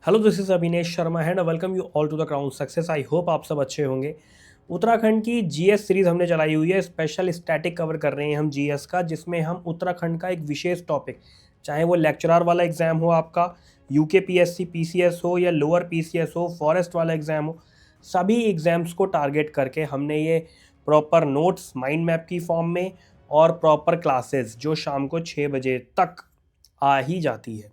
Hello, this is Abhinesh Sharma and welcome you all to the Crown Success. I hope आप सब अच्छे होंगे। उत्तराखंड की जीएस सीरीज़ हमने चलाई हुई है। स्पेशल स्टैटिक कवर कर रहे हैं हम जीएस का, जिसमें हम उत्तराखंड का एक विशेष टॉपिक, चाहे वो लेक्चरर वाला एग्ज़ाम हो आपका, यूके पीएससी पीसीएस हो या लोअर पीसीएस हो, फॉरेस्ट वाला एग्ज़ाम हो, सभी एग्ज़ाम्स को टारगेट करके हमने ये प्रॉपर नोट्स माइंड मैप की फॉर्म में और प्रॉपर क्लासेस जो शाम को 6 बजे तक आ ही जाती है,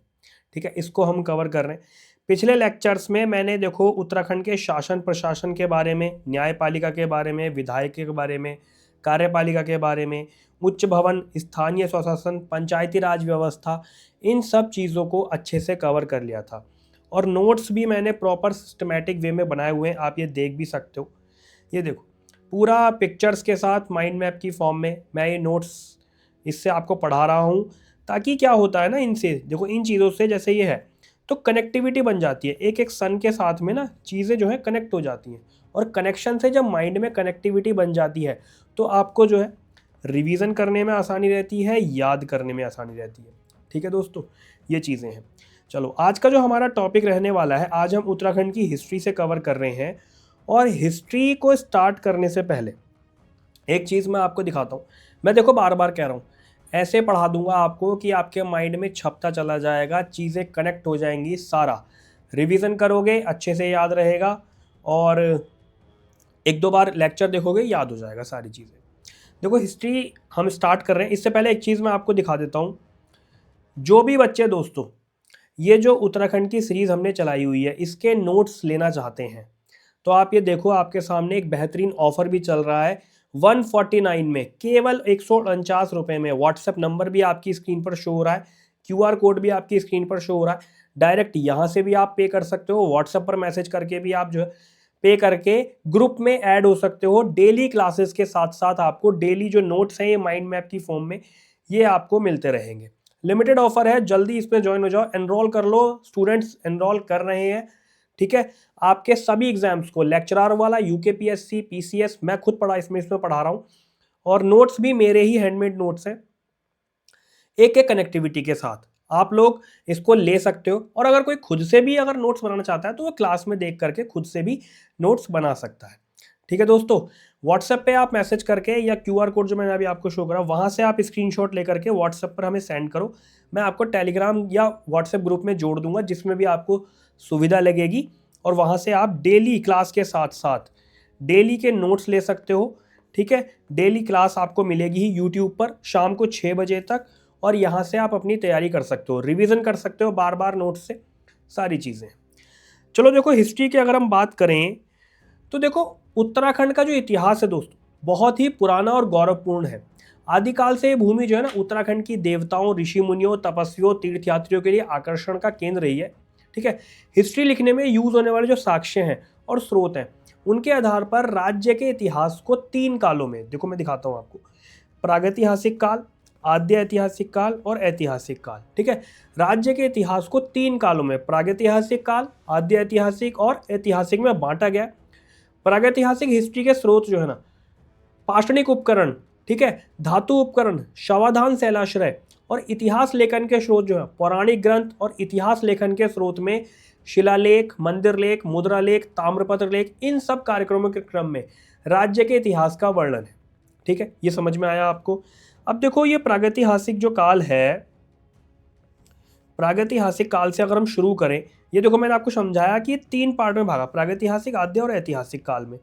ठीक है, इसको हम कवर कर रहे हैं। पिछले लेक्चर्स में मैंने देखो उत्तराखंड के शासन प्रशासन के बारे में, न्यायपालिका के बारे में, विधायक के बारे में, कार्यपालिका के बारे में, उच्च भवन, स्थानीय स्वशासन, पंचायती राज व्यवस्था, इन सब चीज़ों को अच्छे से कवर कर लिया था। और नोट्स भी मैंने प्रॉपर सिस्टमेटिक वे में बनाए हुए हैं, आप ये देख भी सकते हो। ये देखो, पूरा पिक्चर्स के साथ माइंड मैप की फॉर्म में मैं ये नोट्स इससे आपको पढ़ा रहा हूँ, ताकि क्या होता है ना, इनसे देखो, इन चीज़ों से जैसे ये है तो कनेक्टिविटी बन जाती है। एक एक सन के साथ में ना चीज़ें जो है कनेक्ट हो जाती हैं, और कनेक्शन से जब माइंड में कनेक्टिविटी बन जाती है तो आपको जो है रिवीजन करने में आसानी रहती है, याद करने में आसानी रहती है। ठीक है दोस्तों, ये चीज़ें हैं। चलो, आज का जो हमारा टॉपिक रहने वाला है, आज हम उत्तराखंड की हिस्ट्री से कवर कर रहे हैं। और हिस्ट्री को स्टार्ट करने से पहले एक चीज़ मैं आपको दिखाता हूँ। मैं देखो बार बार कह रहा हूँ, ऐसे पढ़ा दूंगा आपको कि आपके माइंड में छपता चला जाएगा, चीज़ें कनेक्ट हो जाएंगी, सारा रिवीजन करोगे अच्छे से याद रहेगा, और एक दो बार लेक्चर देखोगे याद हो जाएगा सारी चीज़ें। देखो, हिस्ट्री हम स्टार्ट कर रहे हैं, इससे पहले एक चीज़ मैं आपको दिखा देता हूँ। जो भी बच्चे दोस्तों ये जो उत्तराखंड की सीरीज़ हमने चलाई हुई है, इसके नोट्स लेना चाहते हैं, तो आप ये देखो, आपके सामने एक बेहतरीन ऑफर भी चल रहा है। 149 में, केवल 149 रुपये में। व्हाट्सएप नंबर भी आपकी स्क्रीन पर शो हो रहा है, क्यूआर कोड भी आपकी स्क्रीन पर शो हो रहा है। डायरेक्ट यहाँ से भी आप पे कर सकते हो, व्हाट्सएप पर मैसेज करके भी आप जो है पे करके ग्रुप में ऐड हो सकते हो। डेली क्लासेस के साथ साथ आपको डेली जो नोट्स हैं ये माइंड मैप की फॉर्म में ये आपको मिलते रहेंगे। लिमिटेड ऑफर है, जल्दी इसमें ज्वाइन हो जाओ, एनरोल कर लो। स्टूडेंट्स एनरोल कर रहे हैं, ठीक है। आपके सभी एग्जाम्स को, लेक्चरर वाला, यूकेपीएससी, पीसीएस, मैं खुद पढ़ा इसमें पढ़ा रहा हूँ, और नोट्स भी मेरे ही हैंडमेड नोट्स हैं, एक एक कनेक्टिविटी के साथ आप लोग इसको ले सकते हो। और अगर कोई खुद से भी अगर नोट्स बनाना चाहता है तो वो क्लास में देख करके खुद से भी नोट्स बना सकता है। ठीक है दोस्तों, व्हाट्सएप पे आप मैसेज करके या क्यूआर कोड जो मैंने अभी आपको शो करा, वहाँ से आप स्क्रीनशॉट लेकर के व्हाट्सएप पर हमें सेंड करो। मैं आपको टेलीग्राम या व्हाट्सएप ग्रुप में जोड़ दूंगा, जिसमें भी आपको सुविधा लगेगी, और वहाँ से आप डेली क्लास के साथ साथ डेली के नोट्स ले सकते हो। ठीक है, डेली क्लास आपको मिलेगी ही यूट्यूब पर शाम को 6 बजे तक, और यहाँ से आप अपनी तैयारी कर सकते हो, रिवीजन कर सकते हो बार बार नोट्स से, सारी चीज़ें। चलो देखो, हिस्ट्री की अगर हम बात करें तो देखो, उत्तराखंड का जो इतिहास है दोस्तों, बहुत ही पुराना और गौरवपूर्ण है। आदिकाल से ये भूमि जो है ना, उत्तराखंड की देवताओं, ऋषि मुनियों, तपस्वियों, तीर्थयात्रियों के लिए आकर्षण का केंद्र रही है। ठीक है, हिस्ट्री लिखने में यूज होने वाले जो साक्ष्य हैं और स्रोत हैं, उनके आधार पर राज्य के इतिहास को 3 कालों में, देखो मैं दिखाता हूँ आपको, प्रागैतिहासिक काल, आद्य ऐतिहासिक काल और ऐतिहासिक काल। ठीक है, राज्य के इतिहास को 3 कालों में, प्रागैतिहासिक काल, आद्य ऐतिहासिक और ऐतिहासिक में बांटा गया। प्रागैतिहासिक हिस्ट्री के स्रोत जो है ना, पाषाणिक उपकरण, ठीक है, धातु उपकरण, शवाधान शैलाश्रय, और इतिहास लेखन के स्रोत जो है पौराणिक ग्रंथ, और इतिहास लेखन के स्रोत में शिलालेख, मंदिर लेख, मुद्रा लेख, ताम्रपत्र लेख, इन सब कार्यक्रमों के क्रम में राज्य के इतिहास का वर्णन है। ठीक है, ये समझ में आया आपको। अब देखो, ये प्रागैतिहासिक जो काल है, प्रागैतिहासिक काल से अगर हम शुरू करें, ये देखो मैंने आपको समझाया कि 3 पार्ट में भागा, प्रागैतिहासिक, आद्य और ऐतिहासिक काल में।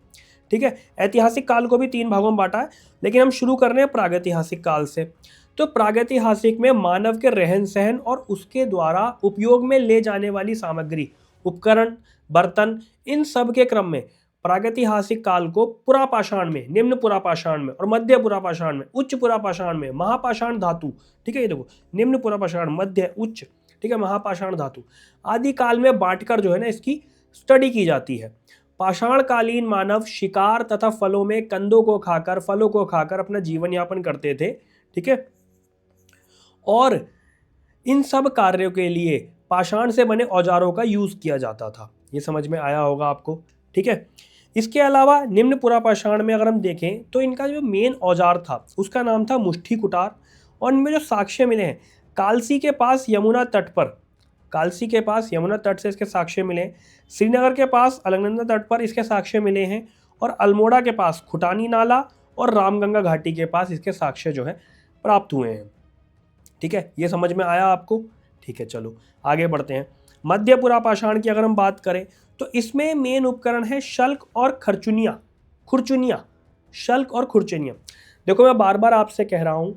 ठीक है, ऐतिहासिक काल को भी 3 भागों में बांटा है, लेकिन हम शुरू कर रहे हैं प्रागैतिहासिक काल से। तो प्रागैतिहासिक में मानव के रहन सहन और उसके द्वारा उपयोग में ले जाने वाली सामग्री, उपकरण, बर्तन, इन सब के क्रम में प्रागैतिहासिक काल को पुरापाषाण में, निम्न पुरापाषाण में और मध्य पुरापाषाण में, उच्च पुरापाषाण में, महापाषाण धातु, ठीक है, ये देखो, निम्न पुरापाषाण, मध्य, उच्च, ठीक है, महापाषाण धातु आदि काल में बांटकर जो है ना इसकी स्टडी की जाती है। पाषाणकालीन मानव शिकार तथा फलों में कंदों को खाकर, फलों को खाकर अपना जीवन यापन करते थे। ठीक है, और इन सब कार्यों के लिए पाषाण से बने औजारों का यूज किया जाता था। ये समझ में आया होगा आपको। ठीक है, इसके अलावा निम्न पुरापाषाण में अगर हम देखें तो इनका जो मेन औजार था उसका नाम था मुष्ठी कुटार। और इनमें जो साक्ष्य मिले हैं, कालसी के पास यमुना तट पर, कालसी के पास यमुना तट से इसके साक्ष्य मिले, श्रीनगर के पास अलकनंदा तट पर इसके साक्ष्य मिले हैं, और अल्मोड़ा के पास खुटानी नाला और रामगंगा घाटी के पास इसके साक्ष्य जो है प्राप्त हुए हैं। ठीक है, ये समझ में आया आपको? ठीक है, चलो आगे बढ़ते हैं। मध्यपुरा पाषाण की अगर हम बात करें तो इसमें मेन उपकरण है शल्क और खुरचुनिया। शल्क और खुरचुनिया। देखो मैं बार बार आपसे कह रहा हूं,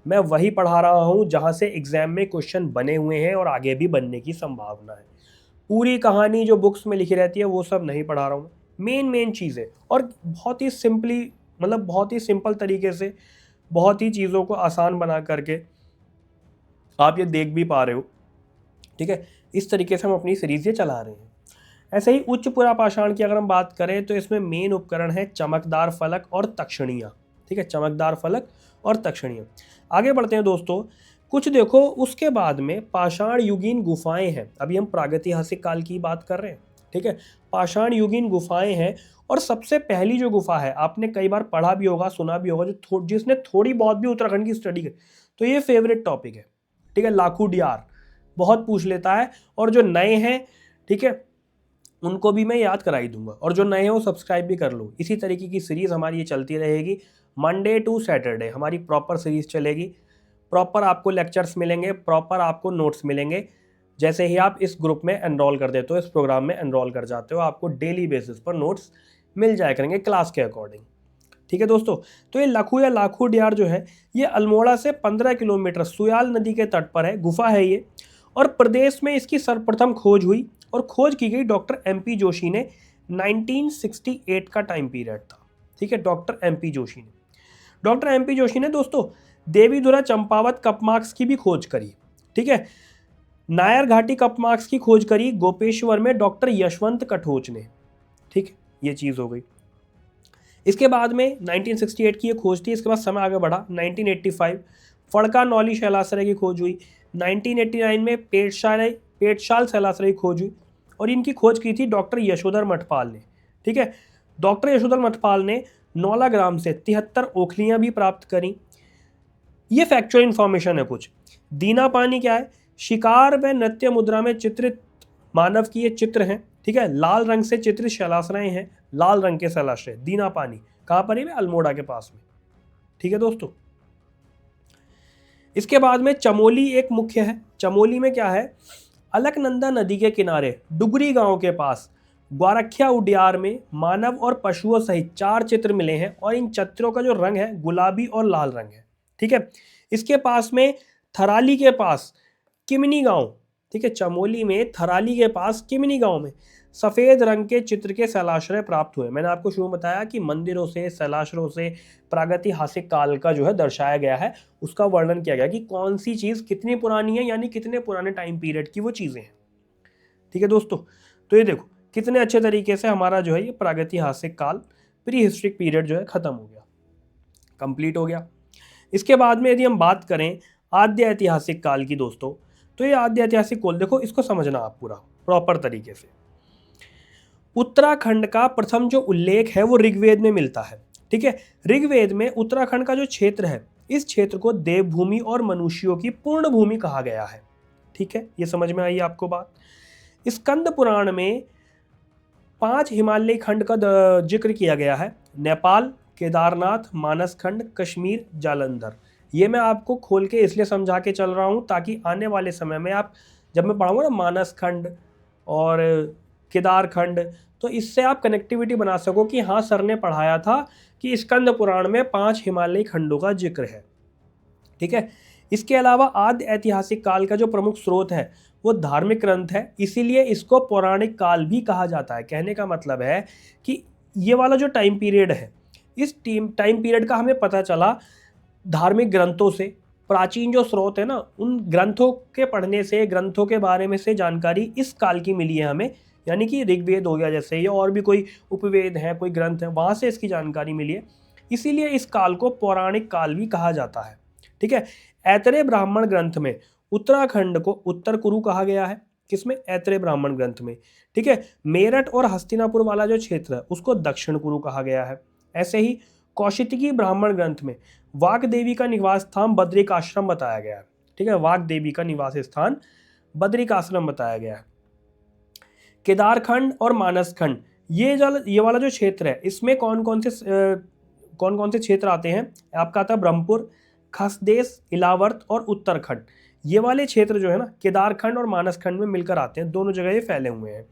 मैं वही पढ़ा रहा हूं जहां से एग्जाम में क्वेश्चन बने हुए हैं और आगे भी बनने की संभावना है। पूरी कहानी जो बुक्स में लिखी रहती है वो सब नहीं पढ़ा रहा हूं। मेन चीज़ें, और बहुत ही सिंपली, मतलब बहुत ही सिंपल तरीके से, बहुत ही चीज़ों को आसान बना करके आप ये देख भी पा रहे हो। ठीक है, इस तरीके से हम अपनी सीरीज ये चला रहे हैं। ऐसे ही उच्च पुरा पाषाण की अगर हम बात करें तो इसमें मेन उपकरण है चमकदार फलक और तक्षणियाँ। ठीक है, चमकदार फलक और तक्षणियाँ। आगे बढ़ते हैं दोस्तों। कुछ देखो, उसके बाद में पाषाण युगीन गुफाएं हैं। अभी हम प्रागैतिहासिक काल की बात कर रहे हैं। ठीक है, पाषाण युगीन गुफाएं हैं, और सबसे पहली जो गुफा है, आपने कई बार पढ़ा भी होगा, सुना भी होगा, जिसने थोड़ी बहुत भी उत्तराखंड की स्टडी की, तो ये फेवरेट टॉपिक है। ठीक है, लाखू डियार बहुत पूछ लेता है, और जो नए हैं, ठीक है, उनको भी मैं याद करा ही दूंगा, और जो नए हैं वो सब्सक्राइब भी कर लो। इसी तरीके की सीरीज हमारी ये चलती रहेगी। मंडे टू सैटरडे हमारी प्रॉपर सीरीज चलेगी। प्रॉपर आपको लेक्चर्स मिलेंगे, प्रॉपर आपको नोट्स मिलेंगे। जैसे ही आप इस ग्रुप में एनरोल कर देते हो, इस प्रोग्राम में एनरोल कर जाते हो, आपको डेली बेसिस पर नोट्स मिल जाया करेंगे क्लास के अकॉर्डिंग। ठीक है दोस्तों, तो ये लखू या लाखू डियार जो है, ये अल्मोड़ा से 15 किलोमीटर सुयाल नदी के तट पर है, गुफा है ये। और प्रदेश में इसकी सर्वप्रथम खोज हुई, और खोज की गई डॉक्टर MP जोशी ने। 1968 का टाइम पीरियड था। ठीक है, डॉक्टर MP जोशी ने दोस्तों देवीधुरा चंपावत कपमार्क्स की भी खोज करी। ठीक है, नायर घाटी कपमार्क्स की खोज करी गोपेश्वर में डॉक्टर यशवंत कठोच ने। ठीक है, ये चीज़ हो गई। इसके बाद में 1968 की ये खोज थी। इसके बाद समय आगे बढ़ा। 1985 फड़का नौली शैलाश्रय की खोज हुई। 1989 में पेटशाल शैलाश्रय की खोज हुई, और इनकी खोज की थी डॉक्टर यशोधर मठपाल ने। ठीक है, डॉक्टर यशोधर मठपाल ने नौला ग्राम से 73 ओखलियां भी प्राप्त करी। ये फैक्चुअल इंफॉर्मेशन है कुछ। दीना पानी क्या है? शिकार व नृत्य मुद्रा में चित्रित मानव की ये चित्र हैं। ठीक है, लाल रंग से चित्रित शैलाश्रय हैं, लाल रंग के शैलाश्रय। दीना पानी कहाँ पर है? अल्मोड़ा के पास में। ठीक है दोस्तों, इसके बाद में चमोली एक मुख्य है। चमोली में क्या है? अलकनंदा नदी के किनारे डुगरी गांव के पास ग्वारख्या उडियार में मानव और पशुओं सहित 4 चित्र मिले हैं, और इन चित्रों का जो रंग है गुलाबी और लाल रंग है। ठीक है, इसके पास में थराली के पास किमिनी गांव, ठीक है, चमोली में थराली के पास किमिनी गांव में सफ़ेद रंग के चित्र के शैलाश्रय प्राप्त हुए। मैंने आपको शुरू में बताया कि मंदिरों से, शैलाश्रयों से प्रागैतिहासिक काल का जो है दर्शाया गया है, उसका वर्णन किया गया कि कौन सी चीज़ कितनी पुरानी है, यानी कितने पुराने टाइम पीरियड की वो चीज़ें हैं। ठीक है दोस्तों, तो ये देखो कितने अच्छे तरीके से हमारा जो है ये प्रागैतिहासिक काल, प्री हिस्ट्रिक पीरियड जो है ख़त्म हो गया, कंप्लीट हो गया। इसके बाद में यदि हम बात करें आद्य ऐतिहासिक काल की दोस्तों, तो ये आद्य ऐतिहासिक काल देखो, इसको समझना आप पूरा प्रॉपर तरीके से। उत्तराखंड का प्रथम जो उल्लेख है वो ऋग्वेद में मिलता है। ठीक है, ऋग्वेद में उत्तराखंड का जो क्षेत्र है, इस क्षेत्र को देवभूमि और मनुष्यों की पूर्ण भूमि कहा गया है। ठीक है, ये समझ में आई आपको बात। स्कंद पुराण में 5 हिमालयी खंड का जिक्र किया गया है। नेपाल, केदारनाथ, मानसखंड, कश्मीर, जालंधर। ये मैं आपको खोल के इसलिए समझा के चल रहा हूँ ताकि आने वाले समय में आप, जब मैं पढ़ाऊँगा ना मानसखंड और केदारखंड, तो इससे आप कनेक्टिविटी बना सको कि हाँ सर ने पढ़ाया था कि स्कंद पुराण में 5 हिमालयी खंडों का जिक्र है। ठीक है, इसके अलावा आद्य ऐतिहासिक काल का जो प्रमुख स्रोत है वो धार्मिक ग्रंथ है, इसीलिए इसको पौराणिक काल भी कहा जाता है। कहने का मतलब है कि ये वाला जो टाइम पीरियड है, इस टाइम पीरियड का हमें पता चला धार्मिक ग्रंथों से। प्राचीन जो स्रोत है ना, उन ग्रंथों के पढ़ने से, ग्रंथों के बारे में से जानकारी इस काल की मिली है हमें, यानी कि ऋग्वेद हो गया जैसे, या और भी कोई उपवेद है, कोई ग्रंथ है, वहाँ से इसकी जानकारी मिली है। इसीलिए इस काल को पौराणिक काल भी कहा जाता है। ठीक है, ऐतरेय ब्राह्मण ग्रंथ में उत्तराखंड को उत्तर कुरु कहा गया है। किसमें? ऐतरेय ब्राह्मण ग्रंथ में। ठीक है, मेरठ और हस्तिनापुर वाला जो क्षेत्र है उसको दक्षिण कुरु कहा गया है। ऐसे ही कौशिकी ब्राह्मण ग्रंथ में वाग देवी का निवास स्थान बद्रिक आश्रम बताया गया है। ठीक है, वाग देवी का निवास स्थान बद्रिकाश्रम बताया गया है। केदारखंड और मानसखंड, ये वाला जो क्षेत्र है इसमें कौन कौन से क्षेत्र आते हैं? आपका आता है ब्रह्मपुर, खसदेश, इलावर्त और उत्तरखंड। ये वाले क्षेत्र जो है ना केदारखंड और मानसखंड में मिलकर आते हैं, दोनों जगह ये फैले हुए हैं।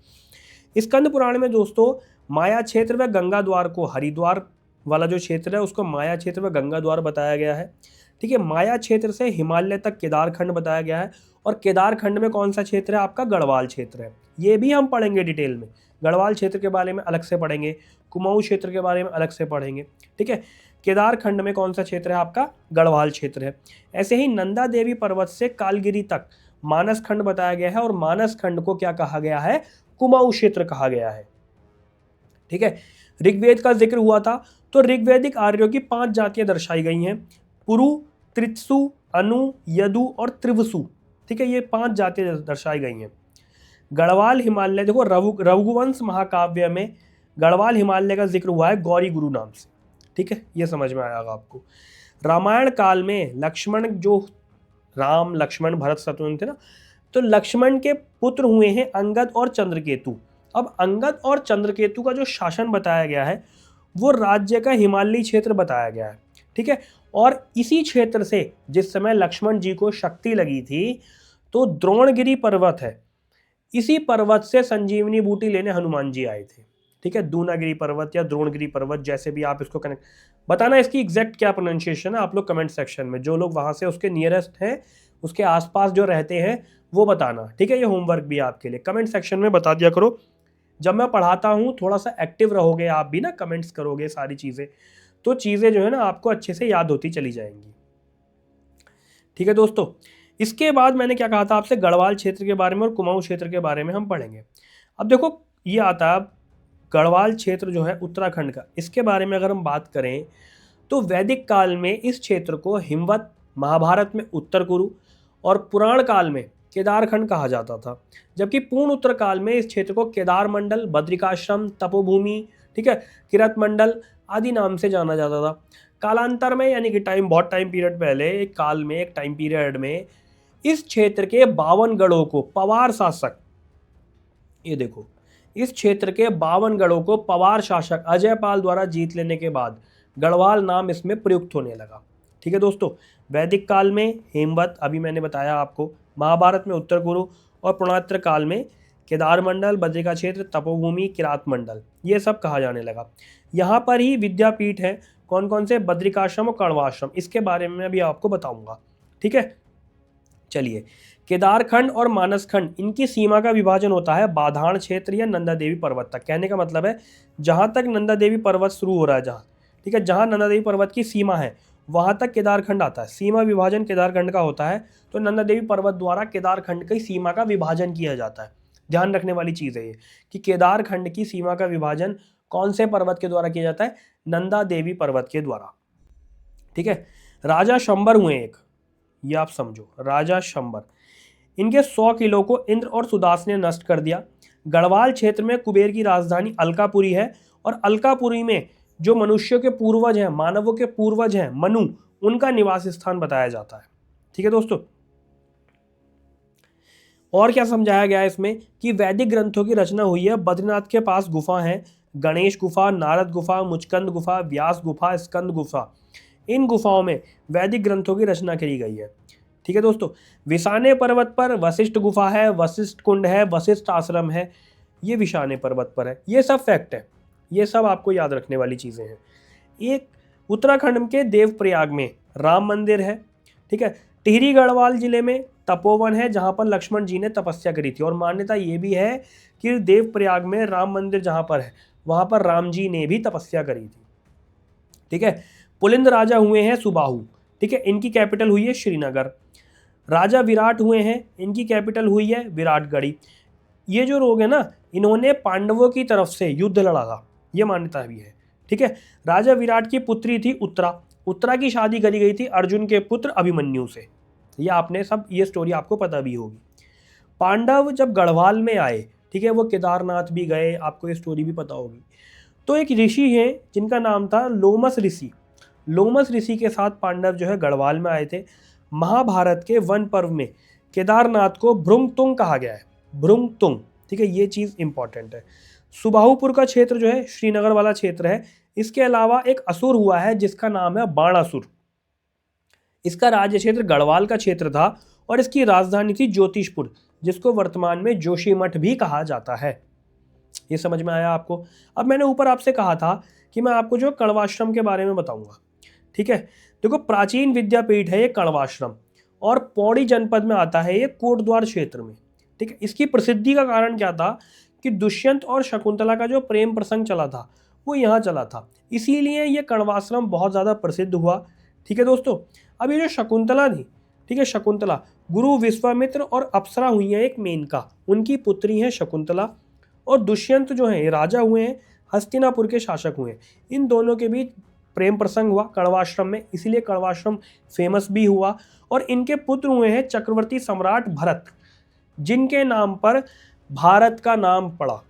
स्कंद पुराण में दोस्तों माया क्षेत्र व गंगा द्वार को, हरिद्वार वाला जो क्षेत्र है उसको माया क्षेत्र व गंगा द्वार बताया गया है। ठीक है, माया क्षेत्र से हिमालय तक केदारखंड बताया गया है। और केदारखंड में कौन सा क्षेत्र है? आपका गढ़वाल क्षेत्र है। ये भी हम पढ़ेंगे डिटेल में, गढ़वाल क्षेत्र के बारे में अलग से पढ़ेंगे, कुमाऊं क्षेत्र के बारे में अलग से पढ़ेंगे। ठीक है, केदारखंड में कौन सा क्षेत्र है? आपका गढ़वाल क्षेत्र है। ऐसे ही नंदा देवी पर्वत से कालगिरी तक मानसखंड बताया गया है, और मानसखंड को क्या कहा गया है? कुमाऊं क्षेत्र कहा गया है। ठीक है, ऋग्वेद का जिक्र हुआ था, तो ऋग्वेदिक आर्यों की 5 जातियां दर्शाई गई हैं, पुरु, त्रित्सु, अनु, यदु और त्रिवसु। ठीक है, ये 5 जातियां दर्शाई गई हैं। गढ़वाल हिमालय, देखो रघुवंश महाकाव्य में गढ़वाल हिमालय का जिक्र हुआ है गौरी गुरु नाम से। ठीक है, ये समझ में आएगा आपको। रामायण काल में लक्ष्मण, जो राम लक्ष्मण भरत शत्रुघ्न थे ना, तो लक्ष्मण के पुत्र हुए हैं अंगद और चंद्रकेतु। अब अंगद और चंद्रकेतु का जो शासन बताया गया है वो राज्य का हिमालयी क्षेत्र बताया गया है। ठीक है, और इसी क्षेत्र से जिस समय लक्ष्मण जी को शक्ति लगी थी तो द्रोणगिरी पर्वत है, इसी पर्वत से संजीवनी बूटी लेने हनुमान जी आए थे। ठीक है, दूनागिरी पर्वत या द्रोणगिरी पर्वत, जैसे भी आप इसको कनेक्ट, बताना इसकी एग्जैक्ट क्या प्रोनाउंसिएशन है आप लोग कमेंट सेक्शन में, जो लोग वहां से उसके नियरेस्ट हैं, उसके आसपास जो रहते हैं वो बताना। ठीक है, ये होमवर्क भी आपके लिए, कमेंट सेक्शन में बता दिया करो। जब मैं पढ़ाता हूँ थोड़ा सा एक्टिव रहोगे आप भी ना, कमेंट्स करोगे सारी चीज़ें, तो चीज़ें जो है ना आपको अच्छे से याद होती चली जाएंगी। ठीक है दोस्तों, इसके बाद मैंने क्या कहा था आपसे, गढ़वाल क्षेत्र के बारे में और कुमाऊं क्षेत्र के बारे में हम पढ़ेंगे। अब देखो ये आता है गढ़वाल क्षेत्र जो है उत्तराखंड का, इसके बारे में अगर हम बात करें तो वैदिक काल में इस क्षेत्र को हिमवत, महाभारत में उत्तर कुरु और पुराण काल में केदारखंड कहा जाता था। जबकि पूर्ण उत्तर काल में इस क्षेत्र को केदार मंडल, बद्रिकाश्रम, तपोभूमि, ठीक है, किरत मंडल आदि नाम से जाना जाता था। कालांतर में, यानी कि बहुत टाइम पीरियड पहले, एक काल में, एक टाइम पीरियड में इस क्षेत्र के 52 गढ़ों को पवार शासक, ये देखो, इस क्षेत्र के 52 गढ़ों को पवार शासक अजय पाल द्वारा जीत लेने के बाद गढ़वाल नाम इसमें प्रयुक्त होने लगा। ठीक है दोस्तों, वैदिक काल में हेमवत, अभी मैंने बताया आपको, महाभारत में उत्तर कुरु और पुरातन काल में केदार मंडल, बद्रिका क्षेत्र, तपोभूमि, किरात मंडल, ये सब कहा जाने लगा। यहाँ पर ही विद्यापीठ है, कौन कौन से? बद्रिकाश्रम और कण्वाश्रम, इसके बारे में भी आपको बताऊंगा। ठीक है, चलिए, केदारखंड और मानसखंड, इनकी सीमा का विभाजन होता है बाधान क्षेत्र या नंदा देवी पर्वत तक। कहने का मतलब है जहां तक नंदा देवी पर्वत शुरू हो रहा है, जहाँ, ठीक है, जहां नंदा देवी पर्वत की सीमा है वहां तक केदारखंड आता है। सीमा विभाजन केदारखंड का होता है, तो नंदा देवी पर्वत द्वारा केदारखंड की सीमा का विभाजन किया जाता है। ध्यान रखने वाली चीज़ है ये कि केदारखंड की सीमा का विभाजन कौन से पर्वत के द्वारा किया जाता है? नंदा देवी पर्वत के द्वारा। ठीक है, राजा शंबर हुए एक, ये आप समझो, राजा शंबर, इनके 100 किलो को इंद्र और सुदास ने नष्ट कर दिया। गढ़वाल क्षेत्र में कुबेर की राजधानी अलकापुरी है, और अलकापुरी में जो मनुष्यों के पूर्वज हैं, मानवों के पूर्वज हैं, मनु, उनका निवास स्थान बताया जाता है। ठीक है दोस्तों, और क्या समझाया गया है इसमें कि वैदिक ग्रंथों की रचना हुई है। बद्रीनाथ के पास गुफा है, गणेश गुफा, नारद गुफा, मुचकंद गुफा, व्यास गुफा, स्कंद गुफा, इन गुफाओं में वैदिक ग्रंथों की रचना करी गई है। ठीक है दोस्तों, विशाने पर्वत पर वशिष्ठ गुफा है, वशिष्ठ कुंड है, वशिष्ठ आश्रम है, ये विशाने पर्वत पर है। ये सब फैक्ट है, ये सब आपको याद रखने वाली चीज़ें हैं। एक उत्तराखंड के देवप्रयाग में राम मंदिर है। ठीक है, टिहरी गढ़वाल जिले में तपोवन है, जहाँ पर लक्ष्मण जी ने तपस्या करी थी, और मान्यता ये भी है कि देवप्रयाग में राम मंदिर जहाँ पर है वहाँ पर राम जी ने भी तपस्या करी थी। ठीक है, पुलिंद राजा हुए हैं सुबाहु। ठीक है, इनकी कैपिटल हुई है श्रीनगर। राजा विराट हुए हैं, इनकी कैपिटल हुई है विराटगढ़ी। ये जो लोग हैं ना, इन्होंने पांडवों की तरफ से युद्ध लड़ा था, ये मान्यता भी है। ठीक है, राजा विराट की पुत्री थी उत्तरा, उत्तरा की शादी करी गई थी अर्जुन के पुत्र अभिमन्यु से। ये आपने सब, ये स्टोरी आपको पता भी होगी। पांडव जब गढ़वाल में आए, ठीक है, वो केदारनाथ भी गए, आपको ये स्टोरी भी पता होगी। तो एक ऋषि है जिनका नाम था लोमस ऋषि। लोमस ऋषि के साथ पांडव जो है गढ़वाल में आए थे। महाभारत के वन पर्व में केदारनाथ को भ्रुंगतुंग कहा गया है, भ्रुंगतुंग, ठीक है, ये चीज़ इंपॉर्टेंट है। सुबाहुपुर का क्षेत्र जो है श्रीनगर वाला क्षेत्र है। इसके अलावा एक असुर हुआ है जिसका नाम है बाणासुर। इसका राज्य क्षेत्र गढ़वाल का क्षेत्र था और इसकी राजधानी थी ज्योतिषपुर, जिसको वर्तमान में जोशीमठ भी कहा जाता है। ये समझ में आया आपको? अब मैंने ऊपर आपसे कहा था कि मैं आपको जो कण्वाश्रम के बारे में बताऊंगा, ठीक है। देखो, प्राचीन विद्यापीठ है ये कण्वाश्रम, और पौड़ी जनपद में आता है ये कोटद्वार क्षेत्र में, ठीक है। इसकी प्रसिद्धि का कारण क्या था कि दुष्यंत और शकुंतला का जो प्रेम प्रसंग चला था वो यहाँ चला था, इसीलिए ये कण्वाश्रम बहुत ज़्यादा प्रसिद्ध हुआ, ठीक है दोस्तों। अब ये जो शकुंतला थी, ठीक है, शकुंतला गुरु विश्वामित्र और अप्सरा हुई हैं एक मेनका, उनकी पुत्री हैं शकुंतला, और दुष्यंत जो हैं ये राजा हुए हैं, हस्तिनापुर के शासक हुए हैं। इन दोनों के बीच प्रेम प्रसंग हुआ कण्वाश्रम में, इसीलिए कण्वाश्रम फेमस भी हुआ। और इनके पुत्र हुए हैं चक्रवर्ती सम्राट भरत, जिनके नाम पर भारत का नाम पड़ा,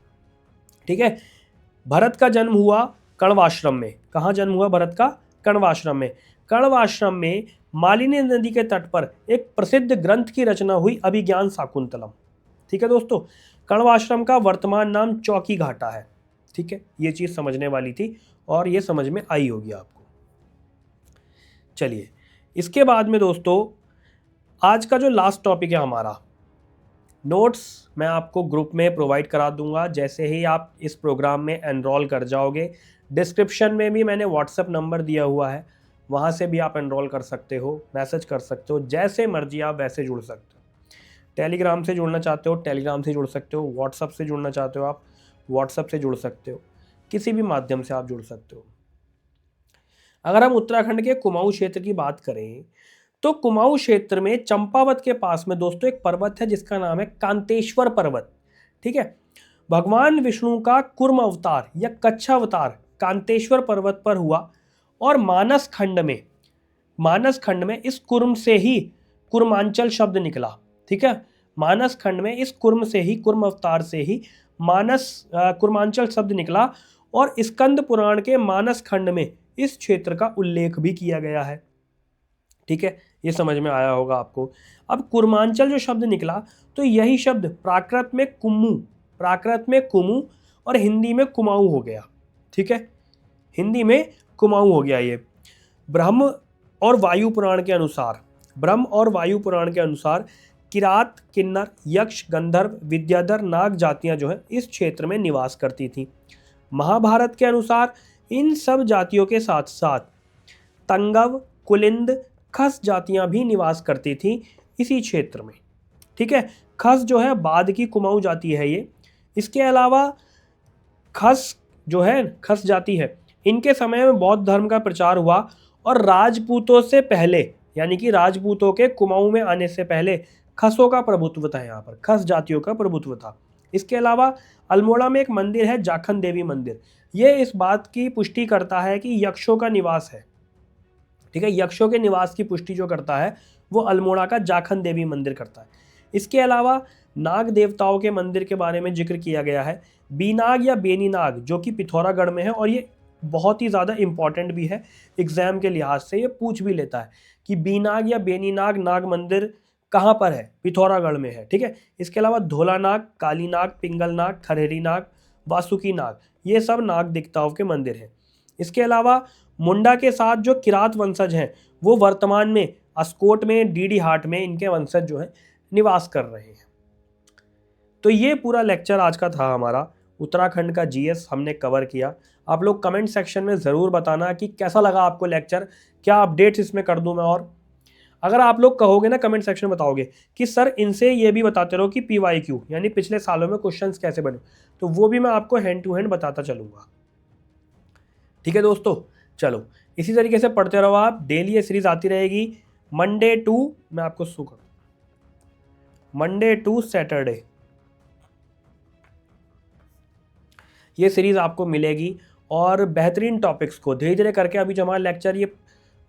ठीक है। भरत का जन्म हुआ कण्वाश्रम में। कहाँ जन्म हुआ भरत का? कण्वाश्रम में। कण्वाश्रम में मालिनी नदी के तट पर एक प्रसिद्ध ग्रंथ की रचना हुई, अभिज्ञान शाकुंतलम, ठीक है दोस्तों। कण्वाश्रम का वर्तमान नाम चौकी घाटा है, ठीक है। ये चीज़ समझने वाली थी और ये समझ में आई होगी आपको। चलिए, इसके बाद में दोस्तों आज का जो लास्ट टॉपिक है हमारा, नोट्स मैं आपको ग्रुप में प्रोवाइड करा दूंगा जैसे ही आप इस प्रोग्राम में एनरोल कर जाओगे। डिस्क्रिप्शन में भी मैंने व्हाट्सएप नंबर दिया हुआ है, वहाँ से भी आप एनरोल कर सकते हो, मैसेज कर सकते हो, जैसे मर्जी आप वैसे जुड़ सकते हो। टेलीग्राम से जुड़ना चाहते हो टेलीग्राम से जुड़ सकते हो, व्हाट्सएप से जुड़ना चाहते हो आप व्हाट्सएप से जुड़ सकते हो, किसी भी माध्यम से आप जुड़ सकते हो। अगर हम उत्तराखंड के कुमाऊं क्षेत्र की बात करें तो कुमाऊं क्षेत्र में चंपावत के पास में दोस्तों एक पर्वत है जिसका नाम है कांतेश्वर पर्वत, ठीक है। भगवान विष्णु का कुर्म अवतार या कच्छावतार कांतेश्वर पर्वत पर हुआ, और मानस खंड में इस कुर्म से ही कुर्मांचल शब्द निकला, ठीक है। मानस खंड में इस कुर्म से ही, कुर्म अवतार से ही कुर्मांचल शब्द निकला, और स्कंद पुराण के मानस खंड में इस क्षेत्र का उल्लेख भी किया गया है, ठीक है। ये समझ में आया होगा आपको। अब कुर्मांचल जो शब्द निकला तो यही शब्द प्राकृत में कुमू और हिंदी में कुमाऊं हो गया, ठीक है। हिंदी में कुमाऊं हो गया। ये ब्रह्म और वायु पुराण के अनुसार किरात, किन्नर, यक्ष, गंधर्व, विद्याधर, नाग जातियां जो है इस क्षेत्र में निवास करती थी। महाभारत के अनुसार इन सब जातियों के साथ साथ तंगव, कुलिंद, खस जातियां भी निवास करती थी इसी क्षेत्र में, ठीक है। खस जो है बाद की कुमाऊं जाति है ये। इसके अलावा खस जाति है, इनके समय में बौद्ध धर्म का प्रचार हुआ, और राजपूतों से पहले, यानी कि राजपूतों के कुमाऊं में आने से पहले खसों का प्रभुत्व था, यहाँ पर खस जातियों का प्रभुत्व था। इसके अलावा अल्मोड़ा में एक मंदिर है, जाखन देवी मंदिर, ये इस बात की पुष्टि करता है कि यक्षों का निवास है, ठीक है। यक्षों के निवास की पुष्टि जो करता है वो अल्मोड़ा का जाखन देवी मंदिर करता है। इसके अलावा नाग देवताओं के मंदिर के बारे में जिक्र किया गया है, बीनाग या बेनीनाग, जो कि पिथौरागढ़ में है, और ये बहुत ही ज़्यादा इंपॉर्टेंट भी है, एग्जाम के लिहाज से ये पूछ भी लेता है कि बीनाग या बेनीनाग नाग मंदिर कहाँ पर है, पिथौरागढ़ में है, ठीक है। इसके अलावा धोला नाग, काली नाग, पिंगल नाग, खरहरी नाग, वासुकी नाग, ये सब नाग देवताओं के मंदिर हैं। इसके अलावा मुंडा के साथ जो किरात वंशज हैं वो वर्तमान में अस्कोट में, डीडी हाट में इनके वंशज जो हैं निवास कर रहे हैं। तो ये पूरा लेक्चर आज का था हमारा, उत्तराखंड का जीएस हमने कवर किया। आप लोग कमेंट सेक्शन में ज़रूर बताना कि कैसा लगा आपको लेक्चर, क्या अपडेट्स इसमें कर दूं मैं। और अगर आप लोग कहोगे ना, कमेंट सेक्शन में बताओगे कि सर इनसे ये भी बताते रहो कि PYQ यानी पिछले सालों में क्वेश्चंस कैसे बने, तो वो भी मैं आपको हैंड टू हैंड बताता चलूँगा, ठीक है दोस्तों। चलो, इसी तरीके से पढ़ते रहो आप, डेली ये सीरीज आती रहेगी मंडे टू सैटरडे, ये सीरीज आपको मिलेगी। और बेहतरीन टॉपिक्स को धीरे धीरे करके, अभी जो हमारा लेक्चर ये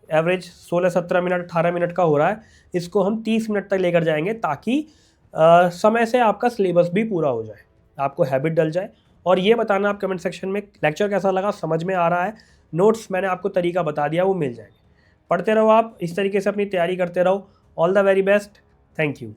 एवरेज 16-17 मिनट 18 मिनट का हो रहा है, इसको हम 30 मिनट तक लेकर जाएंगे, ताकि समय से आपका सिलेबस भी पूरा हो जाए, आपको हैबिट डल जाए। और ये बताना आप कमेंट सेक्शन में लेक्चर कैसा लगा, समझ में आ रहा है। नोट्स मैंने आपको तरीका बता दिया, वो मिल जाएंगे। पढ़ते रहो आप, इस तरीके से अपनी तैयारी करते रहो। All the very best, thank you.